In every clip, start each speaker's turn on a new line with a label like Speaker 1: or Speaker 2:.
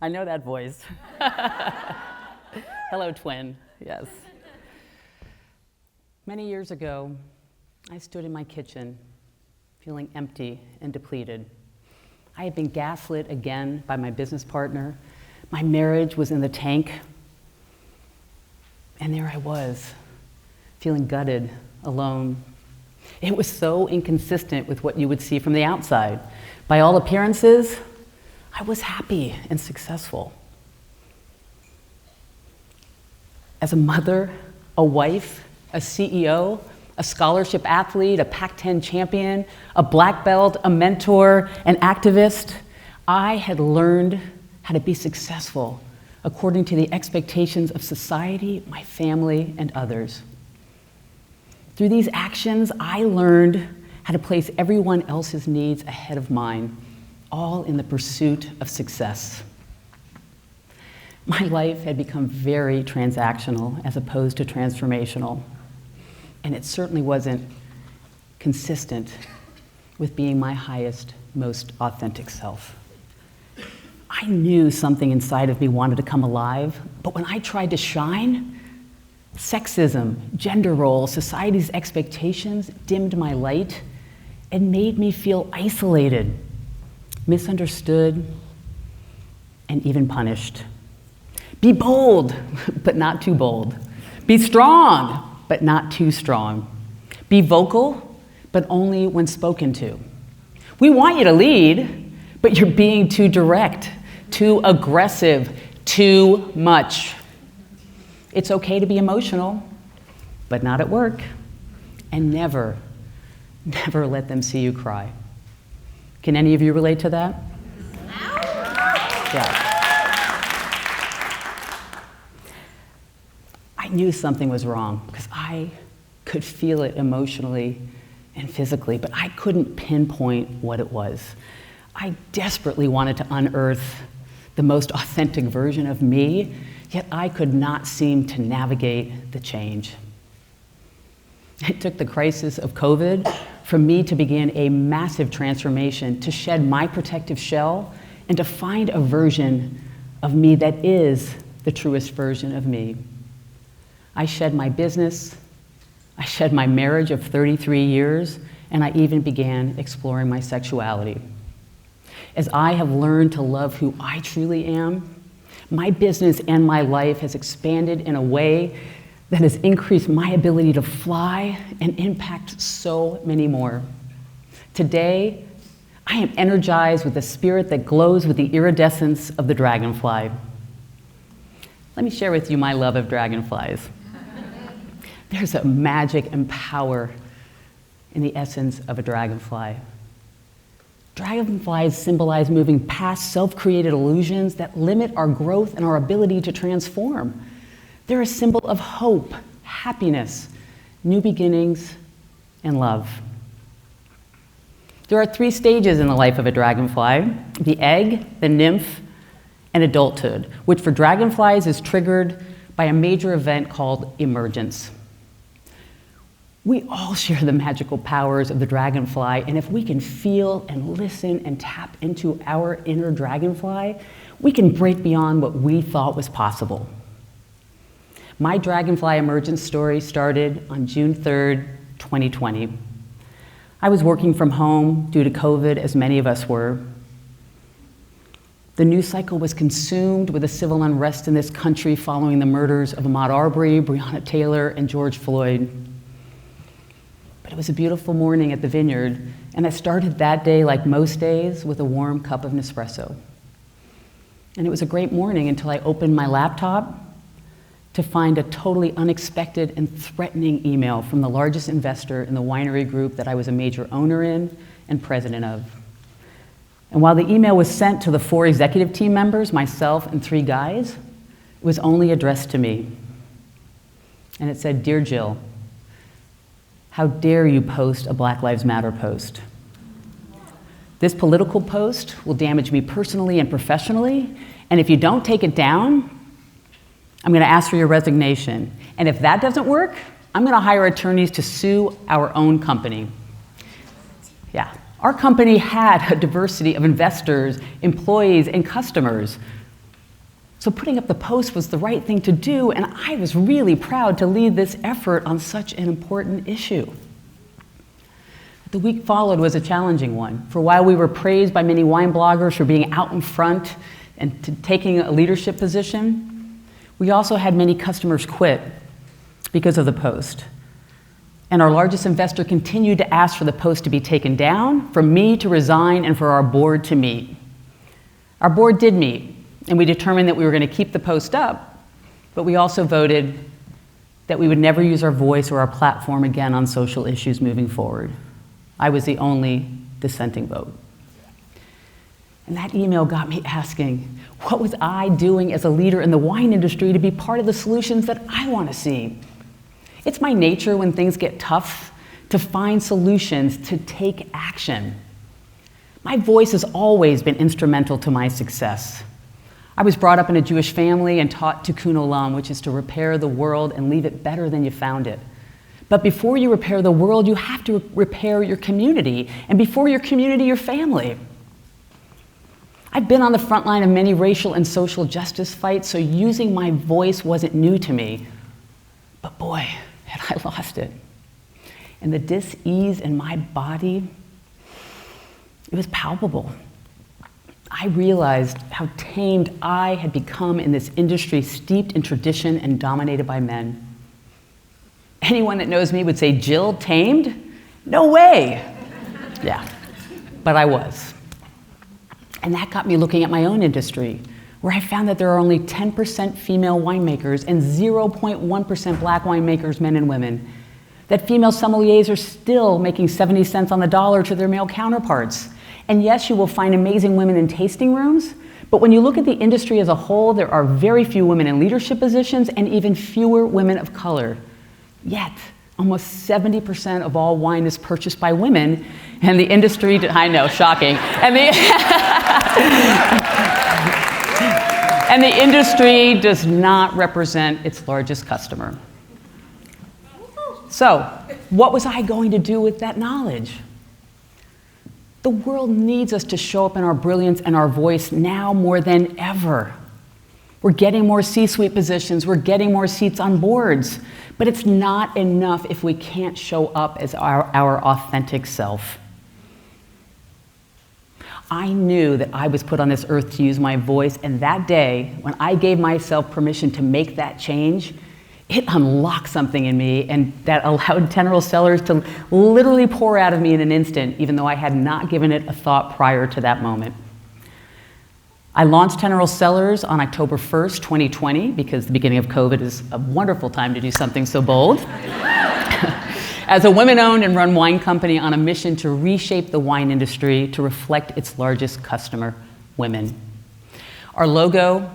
Speaker 1: I know that voice. Hello, twin. Yes. Many years ago, I stood in my kitchen, feeling empty and depleted. I had been gaslit again by my business partner. My marriage was in the tank. And there I was, feeling gutted, alone. It was so inconsistent with what you would see from the outside. By all appearances, I was happy and successful. As a mother, a wife, a CEO, a scholarship athlete, a Pac-10 champion, a black belt, a mentor, an activist, I had learned how to be successful according to the expectations of society, my family, and others. Through these actions, I learned how to place everyone else's needs ahead of mine, all in the pursuit of success. My life had become very transactional as opposed to transformational, and it certainly wasn't consistent with being my highest, most authentic self. I knew something inside of me wanted to come alive, but when I tried to shine, sexism, gender roles, society's expectations dimmed my light and made me feel isolated, misunderstood, and even punished. Be bold, but not too bold. Be strong, but not too strong. Be vocal, but only when spoken to. We want you to lead, but you're being too direct, too aggressive, too much. It's okay to be emotional, but not at work. And never, never let them see you cry. Can any of you relate to that? Yeah. I knew something was wrong because I could feel it emotionally and physically, but I couldn't pinpoint what it was. I desperately wanted to unearth the most authentic version of me, yet I could not seem to navigate the change. It took the crisis of COVID for me to begin a massive transformation, to shed my protective shell and to find a version of me that is the truest version of me. I shed my business, I shed my marriage of 33 years, and I even began exploring my sexuality. As I have learned to love who I truly am, my business and my life has expanded in a way that has increased my ability to fly and impact so many more. Today, I am energized with a spirit that glows with the iridescence of the dragonfly. Let me share with you my love of dragonflies. There's a magic and power in the essence of a dragonfly. Dragonflies symbolize moving past self-created illusions that limit our growth and our ability to transform. They're a symbol of hope, happiness, new beginnings, and love. There are 3 stages in the life of a dragonfly: the egg, the nymph, and adulthood, which for dragonflies is triggered by a major event called emergence. We all share the magical powers of the dragonfly, and if we can feel and listen and tap into our inner dragonfly, we can break beyond what we thought was possible. My dragonfly emergence story started on June 3rd, 2020. I was working from home due to COVID, as many of us were. The news cycle was consumed with the civil unrest in this country following the murders of Ahmaud Arbery, Breonna Taylor, and George Floyd. But it was a beautiful morning at the Vineyard, and I started that day, like most days, with a warm cup of Nespresso. And it was a great morning until I opened my laptop to find a totally unexpected and threatening email from the largest investor in the winery group that I was a major owner in and president of. And while the email was sent to the 4 executive team members, myself and 3 guys, it was only addressed to me. And it said, "Dear Jill, how dare you post a Black Lives Matter post? This political post will damage me personally and professionally, and if you don't take it down, I'm going to ask for your resignation. And if that doesn't work, I'm going to hire attorneys to sue our own company." Yeah, Our company had a diversity of investors, employees, and customers. So putting up the post was the right thing to do, and I was really proud to lead this effort on such an important issue. The week followed was a challenging one. For while we were praised by many wine bloggers for being out in front and taking a leadership position, we also had many customers quit because of the post. And our largest investor continued to ask for the post to be taken down, for me to resign, and for our board to meet. Our board did meet, and we determined that we were going to keep the post up, but we also voted that we would never use our voice or our platform again on social issues moving forward. I was the only dissenting vote. And that email got me asking, what was I doing as a leader in the wine industry to be part of the solutions that I want to see? It's my nature when things get tough to find solutions, to take action. My voice has always been instrumental to my success. I was brought up in a Jewish family and taught tikkun olam, which is to repair the world and leave it better than you found it. But before you repair the world, you have to repair your community, and before your community, your family. I've been on the front line of many racial and social justice fights, so using my voice wasn't new to me. But boy, had I lost it. And the dis-ease in my body, it was palpable. I realized how tamed I had become in this industry steeped in tradition and dominated by men. Anyone that knows me would say, Jill, tamed? No way. Yeah, but I was. And that got me looking at my own industry, where I found that there are only 10% female winemakers and 0.1% black winemakers, men and women. That female sommeliers are still making 70 cents on the dollar to their male counterparts. And yes, you will find amazing women in tasting rooms, but when you look at the industry as a whole, there are very few women in leadership positions and even fewer women of color. Yet, almost 70% of all wine is purchased by women, and the industry, I know, shocking, and the industry does not represent its largest customer. So, what was I going to do with that knowledge? The world needs us to show up in our brilliance and our voice now more than ever. We're getting more C-suite positions, we're getting more seats on boards, but it's not enough if we can't show up as our authentic self. I knew that I was put on this earth to use my voice, and that day, when I gave myself permission to make that change, it unlocked something in me, and that allowed Tenero Cellars to literally pour out of me in an instant, even though I had not given it a thought prior to that moment. I launched Tenero Cellars on October 1st, 2020, because the beginning of COVID is a wonderful time to do something so bold. As a women-owned and run wine company on a mission to reshape the wine industry to reflect its largest customer, women. Our logo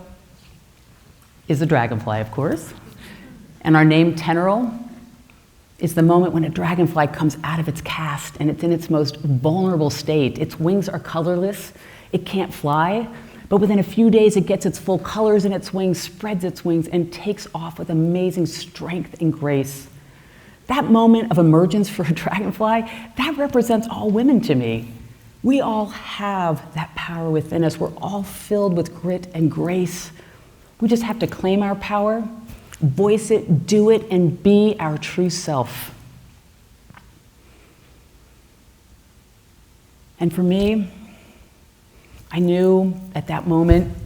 Speaker 1: is the dragonfly, of course, and our name, Tenero, is the moment when a dragonfly comes out of its cast and it's in its most vulnerable state. Its wings are colorless, it can't fly, but within a few days, it gets its full colors in its wings, spreads its wings, and takes off with amazing strength and grace. That moment of emergence for a dragonfly, that represents all women to me. We all have that power within us. We're all filled with grit and grace. We just have to claim our power, voice it, do it, and be our true self. And for me, I knew at that moment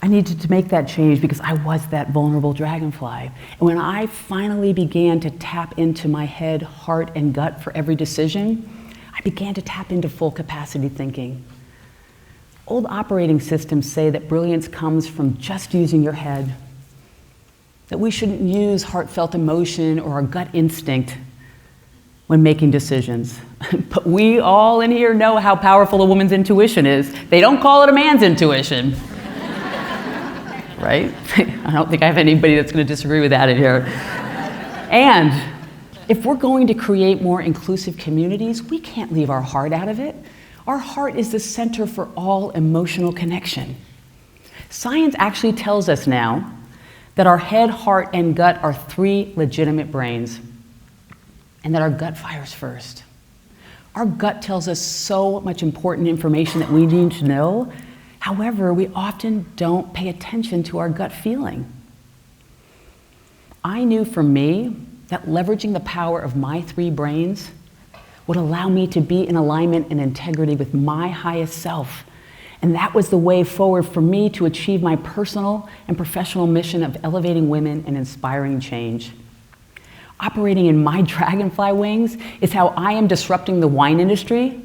Speaker 1: I needed to make that change because I was that vulnerable dragonfly. And when I finally began to tap into my head, heart, and gut for every decision, I began to tap into full capacity thinking. Old operating systems say that brilliance comes from just using your head, that we shouldn't use heartfelt emotion or our gut instinct when making decisions. But we all in here know how powerful a woman's intuition is. They don't call it a man's intuition. Right? I don't think I have anybody that's going to disagree with that in here. And if we're going to create more inclusive communities, we can't leave our heart out of it. Our heart is the center for all emotional connection. Science actually tells us now that our head, heart, and gut are 3 legitimate brains, and that our gut fires first. Our gut tells us so much important information that we need to know. However, we often don't pay attention to our gut feeling. I knew for me that leveraging the power of my 3 brains would allow me to be in alignment and integrity with my highest self. And that was the way forward for me to achieve my personal and professional mission of elevating women and inspiring change. Operating in my dragonfly wings is how I am disrupting the wine industry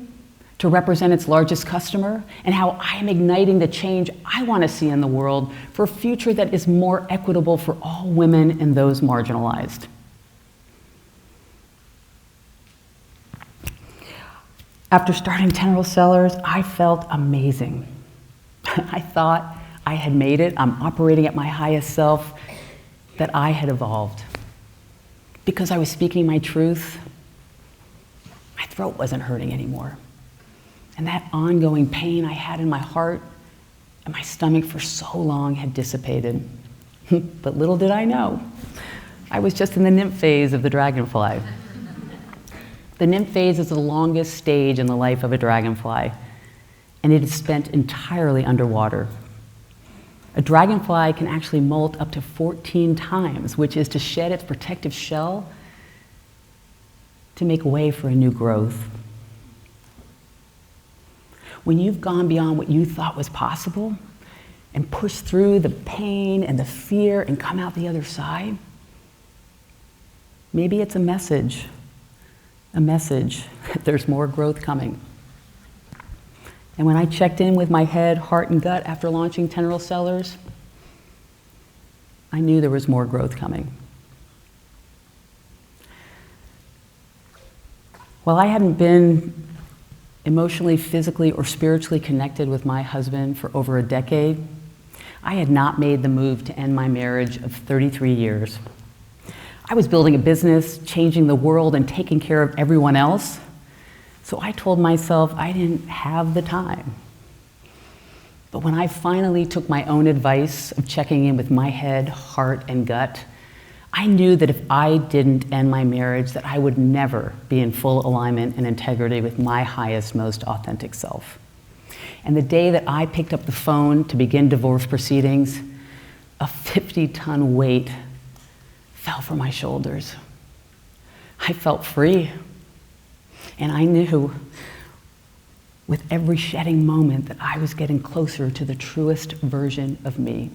Speaker 1: to represent its largest customer, and how I am igniting the change I want to see in the world for a future that is more equitable for all women and those marginalized. After starting Tendril Cellars, I felt amazing. I thought I had made it. I'm operating at my highest self, that I had evolved. Because I was speaking my truth, my throat wasn't hurting anymore. And that ongoing pain I had in my heart and my stomach for so long had dissipated. But little did I know, I was just in the nymph phase of the dragonfly. The nymph phase is the longest stage in the life of a dragonfly, and it is spent entirely underwater. A dragonfly can actually molt up to 14 times, which is to shed its protective shell to make way for a new growth. When you've gone beyond what you thought was possible and pushed through the pain and the fear and come out the other side, maybe it's a message that there's more growth coming. And when I checked in with my head, heart, and gut after launching Tendril Cellars, I knew there was more growth coming. While I hadn't been emotionally, physically, or spiritually connected with my husband for over a decade, I had not made the move to end my marriage of 33 years. I was building a business, changing the world, and taking care of everyone else. So I told myself I didn't have the time. But when I finally took my own advice of checking in with my head, heart, and gut, I knew that if I didn't end my marriage, that I would never be in full alignment and integrity with my highest, most authentic self. And the day that I picked up the phone to begin divorce proceedings, a 50-ton weight fell from my shoulders. I felt free. And I knew with every shedding moment that I was getting closer to the truest version of me.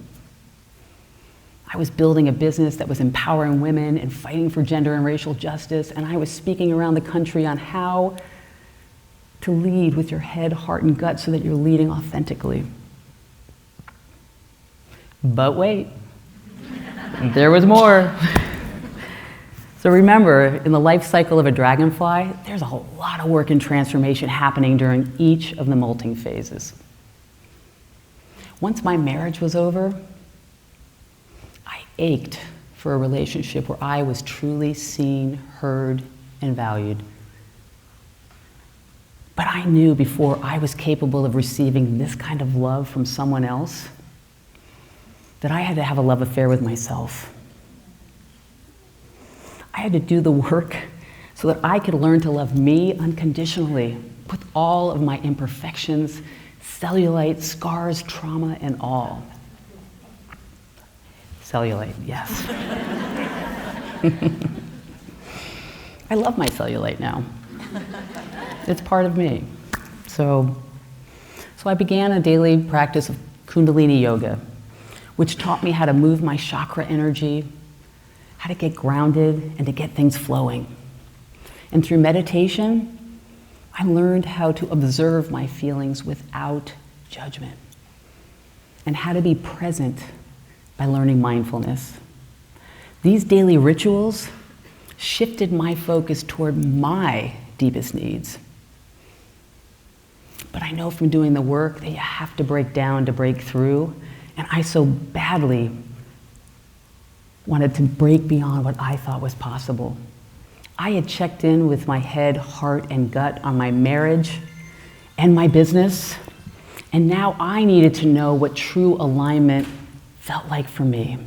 Speaker 1: I was building a business that was empowering women and fighting for gender and racial justice, and I was speaking around the country on how to lead with your head, heart, and gut so that you're leading authentically. But wait, there was more. So remember, in the life cycle of a dragonfly, there's a whole lot of work and transformation happening during each of the molting phases. Once my marriage was over, I ached for a relationship where I was truly seen, heard, and valued. But I knew before I was capable of receiving this kind of love from someone else, that I had to have a love affair with myself. I had to do the work so that I could learn to love me unconditionally with all of my imperfections, cellulite, scars, trauma, and all. Cellulite, yes. I love my cellulite now. It's part of me. So I began a daily practice of Kundalini yoga, which taught me how to move my chakra energy, how to get grounded, and to get things flowing. And through meditation, I learned how to observe my feelings without judgment, and how to be present by learning mindfulness. These daily rituals shifted my focus toward my deepest needs. But I know from doing the work that you have to break down to break through, and I so badly wanted to break beyond what I thought was possible. I had checked in with my head, heart, and gut on my marriage and my business, and now I needed to know what true alignment felt like for me.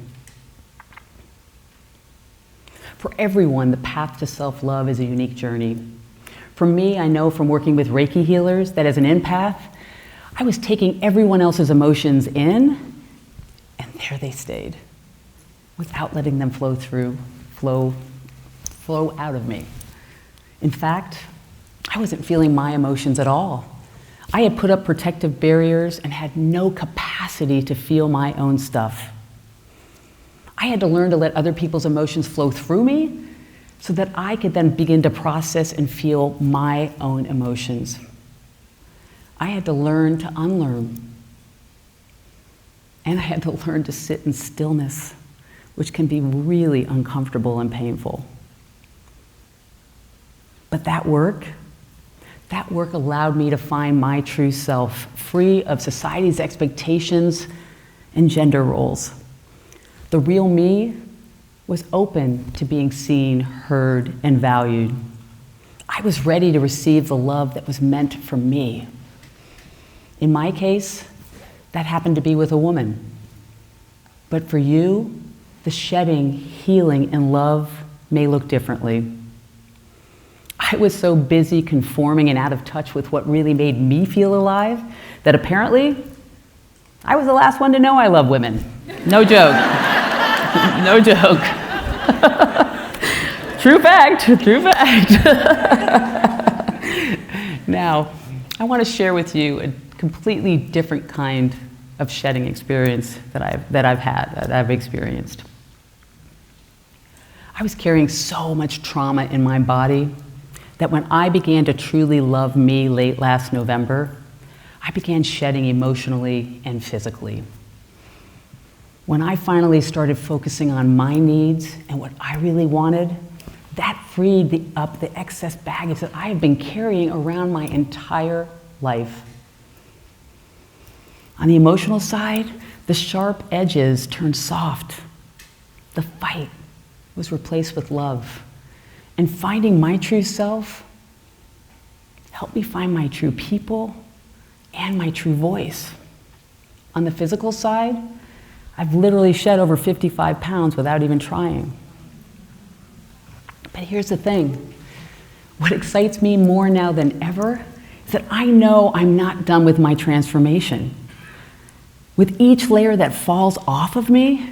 Speaker 1: For everyone, the path to self-love is a unique journey. For me, I know from working with Reiki healers that as an empath, I was taking everyone else's emotions in, and there they stayed, without letting them flow out of me. In fact, I wasn't feeling my emotions at all. I had put up protective barriers and had no capacity to feel my own stuff. I had to learn to let other people's emotions flow through me so that I could then begin to process and feel my own emotions. I had to learn to unlearn. And I had to learn to sit in stillness, which can be really uncomfortable and painful. But that work allowed me to find my true self, free of society's expectations and gender roles. The real me was open to being seen, heard, and valued. I was ready to receive the love that was meant for me. In my case, that happened to be with a woman. But for you, the shedding, healing, and love may look differently. I was so busy conforming and out of touch with what really made me feel alive that apparently I was the last one to know I love women. No joke. No joke. True fact, true fact. Now, I want to share with you a completely different kind of shedding experience that I've experienced. I was carrying so much trauma in my body that when I began to truly love me late last November, I began shedding emotionally and physically. When I finally started focusing on my needs and what I really wanted, that freed up the excess baggage that I have been carrying around my entire life. On the emotional side, the sharp edges turned soft. The fight was replaced with love. And finding my true self helped me find my true people and my true voice. On the physical side, I've literally shed over 55 pounds without even trying. But here's the thing. What excites me more now than ever is that I know I'm not done with my transformation. With each layer that falls off of me,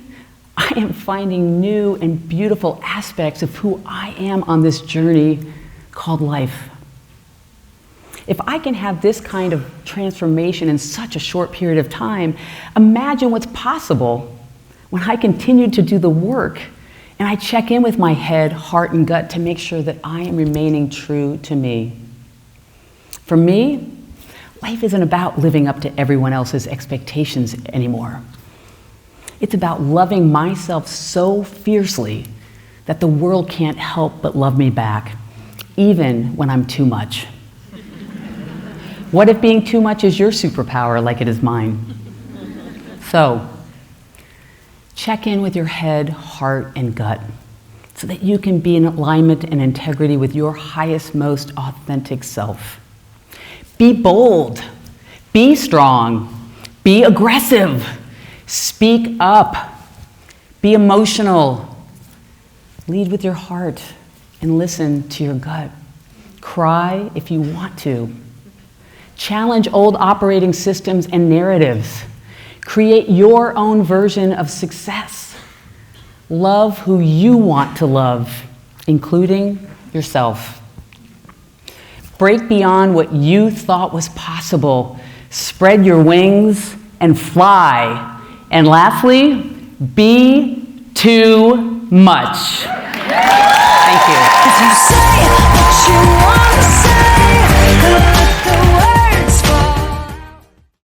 Speaker 1: I am finding new and beautiful aspects of who I am on this journey called life. If I can have this kind of transformation in such a short period of time, imagine what's possible when I continue to do the work and I check in with my head, heart, and gut to make sure that I am remaining true to me. For me, life isn't about living up to everyone else's expectations anymore. It's about loving myself so fiercely that the world can't help but love me back, even when I'm too much. What if being too much is your superpower like it is mine? So, check in with your head, heart, and gut so that you can be in alignment and integrity with your highest, most authentic self. Be bold, be strong, be aggressive. Speak up, be emotional, lead with your heart, and listen to your gut. Cry if you want to. Challenge old operating systems and narratives. Create your own version of success. Love who you want to love, including yourself. Break beyond what you thought was possible. Spread your wings and fly. And lastly, be too much. Thank you.